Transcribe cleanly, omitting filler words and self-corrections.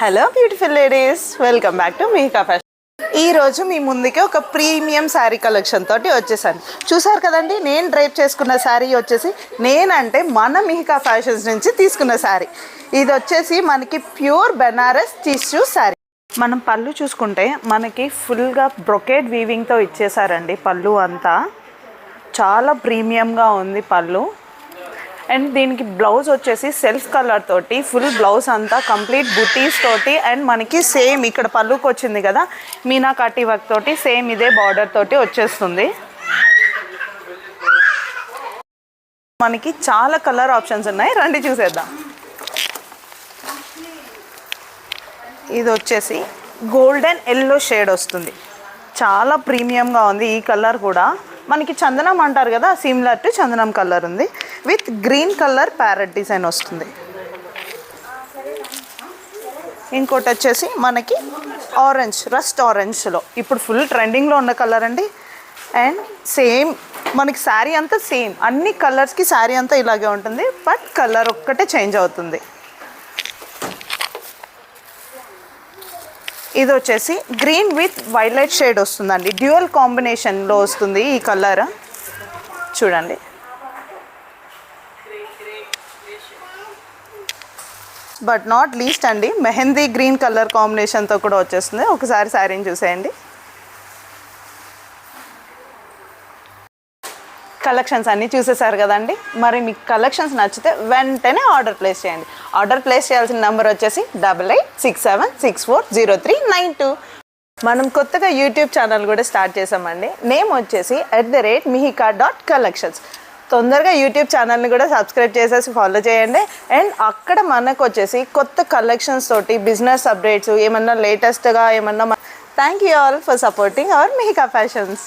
Hello beautiful ladies, welcome back to Mihika fashion. ఈరోజు మీ ముందుకి ఒక ప్రీమియం శారీ కలెక్షన్ తోటి వచ్చేసాను. చూసారు కదండి, నేను డ్రైప్ చేసుకున్న శారీ వచ్చేసి నేనంటే మన మిహికా ఫ్యాషన్స్ నుంచి తీసుకున్న శారీ. ఇది వచ్చేసి మనకి ప్యూర్ బెనారస్ టిష్యూ శారీ. మనం పళ్ళు చూసుకుంటే మనకి ఫుల్గా బ్రొకేడ్ వీవింగ్తో ఇచ్చేసారండి. పళ్ళు అంతా చాలా ప్రీమియంగా ఉంది పళ్ళు. అండ్ దీనికి బ్లౌజ్ వచ్చేసి సెల్ఫ్ కలర్ తోటి ఫుల్ బ్లౌజ్ అంతా కంప్లీట్ బుటీస్ తోటి అండ్ మనకి సేమ్ ఇక్కడ పళ్ళుకి వచ్చింది కదా మీనాకాటి వర్క్ తోటి సేమ్ ఇదే బార్డర్ తోటి వచ్చేస్తుంది. మనకి చాలా కలర్ ఆప్షన్స్ ఉన్నాయి, రండి చూసేద్దాం. ఇది వచ్చేసి గోల్డెన్ ఎల్లో షేడ్ వస్తుంది, చాలా ప్రీమియంగా ఉంది. ఈ కలర్ కూడా మనకి చందనం అంటారు కదా, సిమిలర్ టు చందనం కలర్ ఉంది. With green colour parrot design వస్తుంది. ఇంకోటి వచ్చేసి మనకి ఆరెంజ్, రస్ట్ ఆరెంజ్లో ఇప్పుడు ఫుల్ ట్రెండింగ్లో ఉన్న కలర్ అండి. అండ్ సేమ్ మనకి శారీ అంతా సేమ్, అన్ని కలర్స్కి శారీ అంతా ఇలాగే ఉంటుంది, బట్ కలర్ ఒక్కటే చేంజ్ అవుతుంది. ఇది వచ్చేసి గ్రీన్ విత్ వైలెట్ షేడ్ వస్తుందండి, డ్యూయల్ కాంబినేషన్లో వస్తుంది ఈ కలర్. చూడండి, బట్ నాట్ లీస్ట్ అండి మెహందీ గ్రీన్ కలర్ కాంబినేషన్తో కూడా వచ్చేస్తుంది. ఒకసారి శారీని చూసేయండి. కలెక్షన్స్ అన్నీ చూసేసారు కదండి. మరి మీకు కలెక్షన్స్ నచ్చితే వెంటనే ఆర్డర్ ప్లేస్ చేయండి. ఆర్డర్ ప్లేస్ చేయాల్సిన నెంబర్ వచ్చేసి 8867640392. మనం కొత్తగా యూట్యూబ్ ఛానల్ కూడా స్టార్ట్ చేసామండి. నేమ్ వచ్చేసి @mihika.collections. తొందరగా యూట్యూబ్ ఛానల్ని కూడా సబ్స్క్రైబ్ చేసేసి ఫాలో చేయండి. అండ్ అక్కడ మనకు వచ్చేసి కొత్త కలెక్షన్స్ తోటి బిజినెస్ అప్డేట్స్ ఏమన్నా లేటెస్ట్గా ఏమన్నా. Thank you all for supporting hour Mihika fashions.